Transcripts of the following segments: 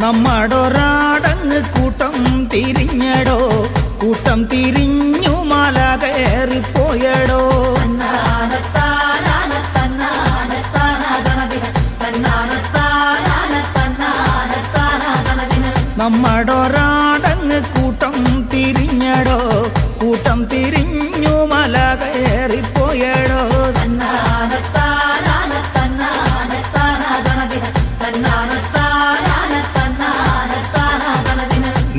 നമ്മടൊരാടങ്ങ് കൂട്ടം തിരിഞ്ഞടോ, കൂട്ടം തിരിഞ്ഞു മല കയറിപ്പോയടോ. നമ്മടൊരാടങ്ങ് കൂട്ടം തിരിഞ്ഞടോ, കൂട്ടം തിരിഞ്ഞു മല കയറിപ്പോയടോ.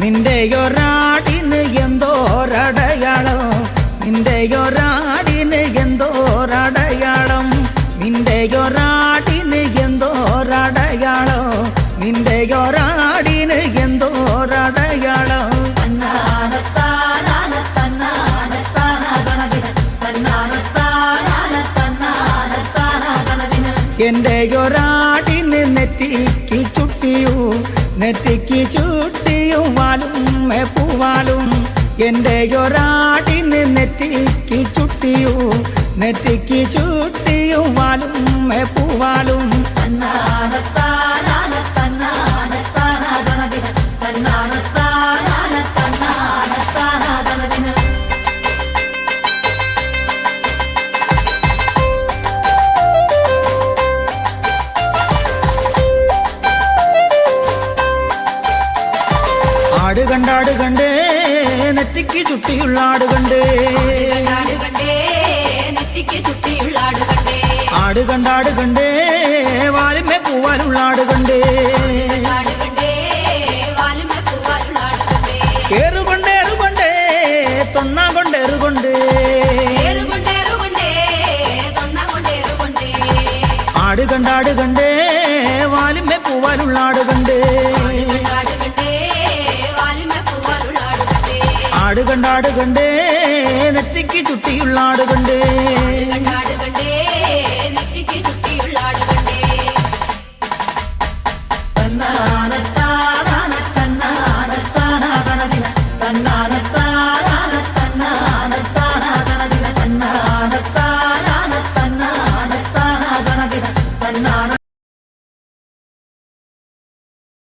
നിന്റെയൊരാടിന് എന്തോരടയാളം, നിന്റെയൊരാടിന് എന്തോരടയാളം, നിന്റെയൊരാടിന് എന്തോരടയാളം, നിന്റെയൊരാടിന് എന്തോരടയാളം. എന്റെയൊരാടിന് നെറ്റിക്ക് ചുട്ടിയു, നെറ്റിക്ക് ചുട്ടിയും വാലും പൂവാലും. എന്റെയൊരാടിന് നെറ്റിക്ക് ചുട്ടിയു, നെറ്റിക്ക് ചുട്ടിയും വാലും പൂവാലും. ആട് കണ്ടാട് കണ്ടേ നെറ്റിക്ക് ചുട്ടിയുള്ള ആട് കണ്ടേ, ആട് കണ്ടാട് കണ്ടേ വാലുമേ പൂവാലുള്ള ആട് കണ്ടേ. ഏറുകൊണ്ടേറുകൊണ്ടേ തൊണ്ണാ കൊണ്ടേറുകൊണ്ടേ, ആട് കണ്ടാട് കണ്ടേ വാലുമേ പൂവാലുള്ള ആട് കണ്ടേ. ആട് കണ്ടാട് കണ്ടേ നെറ്റിക്ക് ചുട്ടിയുള്ള ആട് കണ്ടേ.